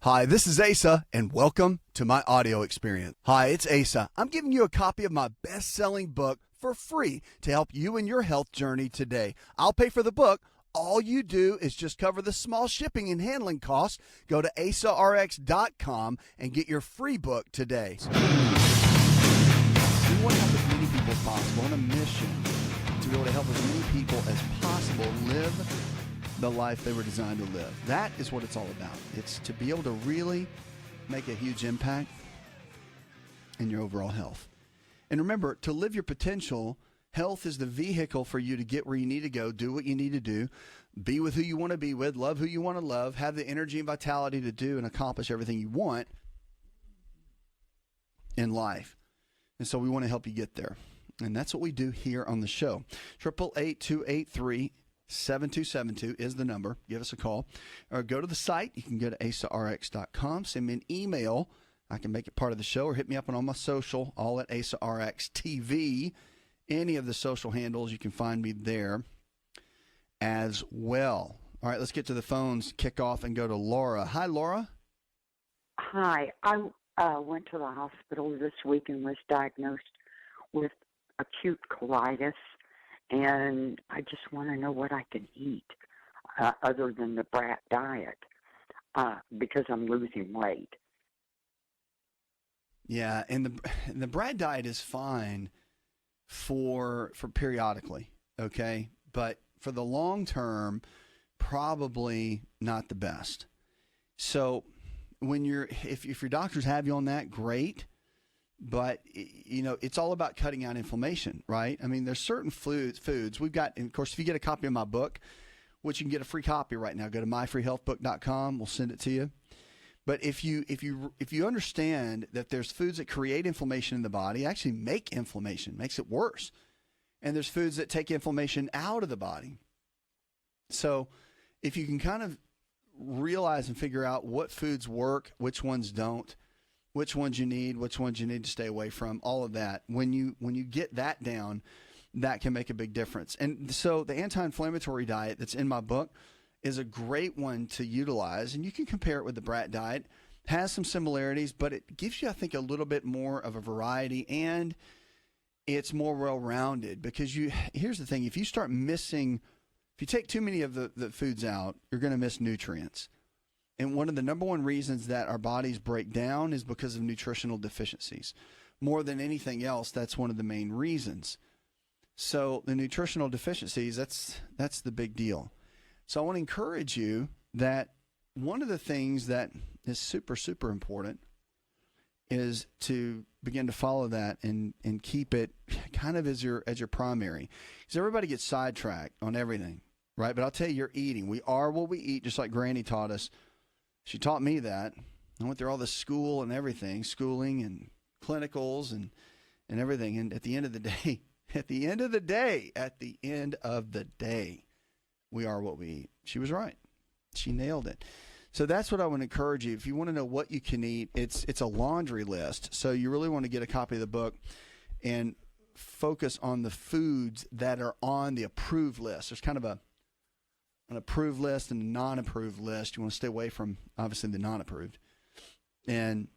Hi, this is Asa, and welcome to my audio experience. Hi, it's Asa. I'm giving you a copy of my best-selling book for free to help you in your health journey today. I'll pay for the book. All you do is just cover the small shipping and handling costs. Go to asarx.com and get your free book today. We want to help as many people as possible on a mission to be able to help as many people as possible live the life they were designed to live. That is what it's all about. It's to be able to really make a huge impact in your overall health. And remember, to live your potential, health is the vehicle for you to get where you need to go, do what you need to do, be with who you want to be with, love who you want to love, have the energy and vitality to do and accomplish everything you want in life. And so we want to help you get there. And that's what we do here on the show. 888-283-7272 is the number. Give us a call. Or go to the site. You can go to asarx.com. Send me an email. I can make it part of the show. Or hit me up on all my social, all at AsaRx TV. Any of the social handles, you can find me there as well. All right, let's get to the phones, kick off, and go to Laura. Hi, Laura. Hi. I went to the hospital this week and was diagnosed with acute colitis. And I just want to know what I can eat other than the brat diet because I'm losing weight. Yeah, and the brat diet is fine for periodically, okay? But for the long term, probably not the best. So when if your doctors have you on that, great. But, you know, it's all about cutting out inflammation, right? I mean, there's certain foods. We've got, and of course, if you get a copy of my book, which you can get a free copy right now, go to myfreehealthbook.com. We'll send it to you. But if you understand that there's foods that create inflammation in the body, actually make inflammation, makes it worse. And there's foods that take inflammation out of the body. So if you can kind of realize and figure out what foods work, which ones don't, which ones you need to stay away from, all of that. When you get that down, that can make a big difference. And so the anti-inflammatory diet that's in my book is a great one to utilize, and you can compare it with the brat diet. It has some similarities, but it gives you, I think, a little bit more of a variety, and it's more well-rounded because here's the thing. If you take too many of the foods out, you're going to miss nutrients. And one of the number one reasons that our bodies break down is because of nutritional deficiencies. More than anything else, that's one of the main reasons. So the nutritional deficiencies, that's the big deal. So I want to encourage you that one of the things that is super, super important is to begin to follow that and keep it kind of as your primary. Because everybody gets sidetracked on everything, right? But I'll tell you, you're eating. We are what we eat, just like Granny taught us. She taught me that. I went through all this schooling and clinicals and everything. And at the end of the day, we are what we eat. She was right. She nailed it. So that's what I want to encourage you. If you want to know what you can eat, it's a laundry list. So you really want to get a copy of the book and focus on the foods that are on the approved list. There's kind of an approved list and a non-approved list. You want to stay away from, obviously, the non-approved and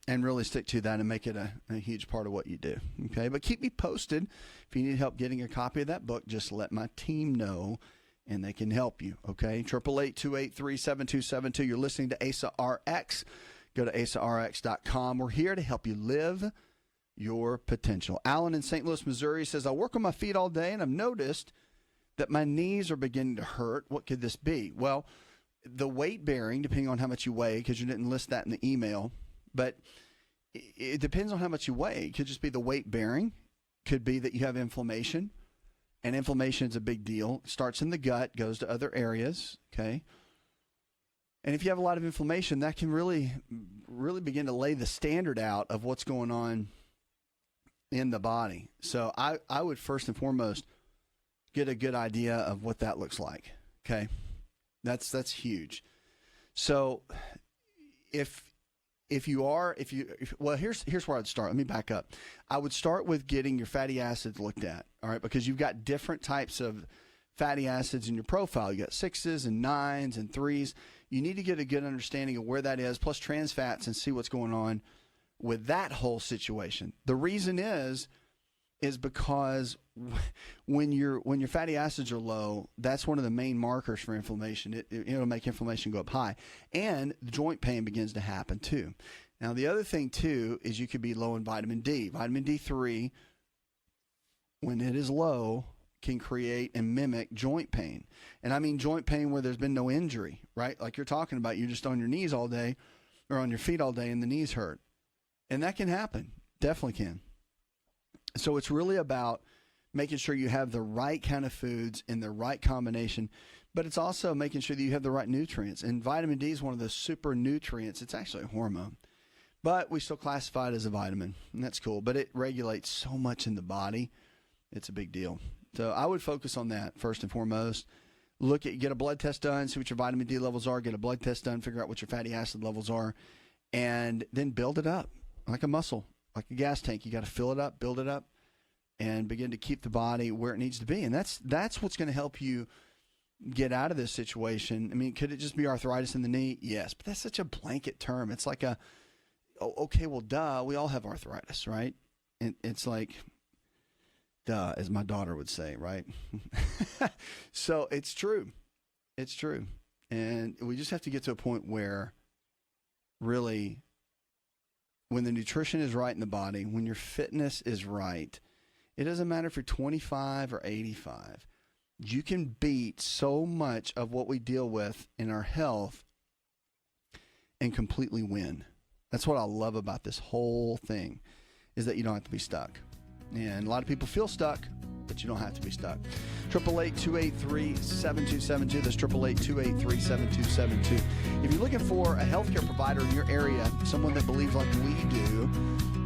really stick to that and make it a huge part of what you do. Okay, but keep me posted. If you need help getting a copy of that book, just let my team know and they can help you. Okay, 888-283-7272. You're listening to Asa RX. Go to asarx.com. We're here to help you live your potential. Alan in St. Louis, Missouri says, I work on my feet all day and I've noticed that my knees are beginning to hurt. What could this be? Well, the weight bearing, depending on how much you weigh, because you didn't list that in the email, but it depends on how much you weigh. It could just be the weight bearing. Could be that you have inflammation, and inflammation is a big deal. It starts in the gut, goes to other areas, okay? And if you have a lot of inflammation, that can really, really begin to lay the standard out of what's going on in the body. So I would first and foremost get a good idea of what that looks like. Okay. That's huge. So if here's where I'd start. Let me back up. I would start with getting your fatty acids looked at. All right. Because you've got different types of fatty acids in your profile. You got 6s and 9s and 3s. You need to get a good understanding of where that is, plus trans fats, and see what's going on with that whole situation. The reason is because when your fatty acids are low, that's one of the main markers for inflammation. It'll make inflammation go up high, and the joint pain begins to happen too. Now, the other thing too is you could be low in vitamin D. Vitamin D3, when it is low, can create and mimic joint pain. And I mean joint pain where there's been no injury, right? Like you're talking about, you're just on your knees all day or on your feet all day and the knees hurt. And that can happen. Definitely can. So it's really about making sure you have the right kind of foods in the right combination, but it's also making sure that you have the right nutrients. And vitamin D is one of the super nutrients. It's actually a hormone, but we still classify it as a vitamin, and that's cool. But it regulates so much in the body. It's a big deal. So I would focus on that first and foremost. Get a blood test done, see what your vitamin D levels are, get a blood test done, figure out what your fatty acid levels are, and then build it up like a muscle. Like a gas tank, you got to fill it up, build it up, and begin to keep the body where it needs to be. And that's what's going to help you get out of this situation. I mean, could it just be arthritis in the knee? Yes, but that's such a blanket term. It's like okay, well, duh, we all have arthritis, right? And it's like, duh, as my daughter would say, right? So it's true. It's true. And we just have to get to a point where really, when the nutrition is right in the body, when your fitness is right, it doesn't matter if you're 25 or 85. You can beat so much of what we deal with in our health and completely win. That's what I love about this whole thing, is that you don't have to be stuck. And a lot of people feel stuck, but you don't have to be stuck. 888-283-7272. That's 888-283-7272. If you're looking for a healthcare provider in your area, someone that believes like we do,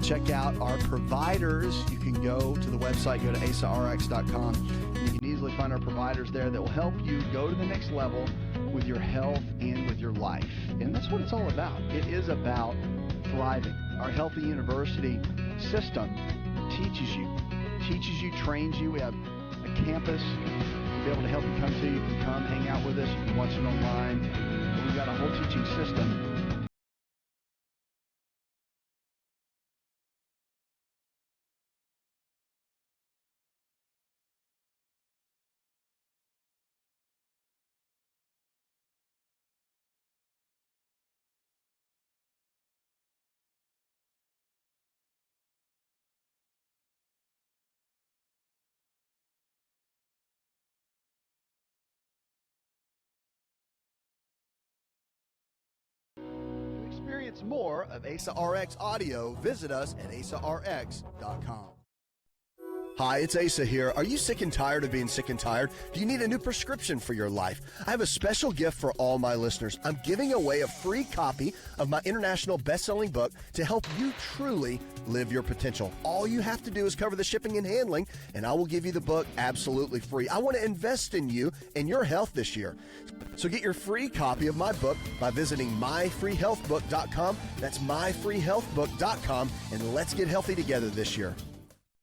check out our providers. You can go to the website, go to asarx.com, and you can easily find our providers there that will help you go to the next level with your health and with your life. And that's what it's all about. It is about thriving. Our Healthy University system teaches you, trains you. We have a campus to be able to help you come to. You can come hang out with us. You can watch it online. We've got a whole teaching system. Experience more of Asa RX audio. Visit us at asarx.com. Hi, it's Asa here. Are you sick and tired of being sick and tired? Do you need a new prescription for your life? I have a special gift for all my listeners. I'm giving away a free copy of my international best-selling book to help you truly live your potential. All you have to do is cover the shipping and handling, and I will give you the book absolutely free. I want to invest in you and your health this year. So get your free copy of my book by visiting myfreehealthbook.com. That's myfreehealthbook.com, and let's get healthy together this year.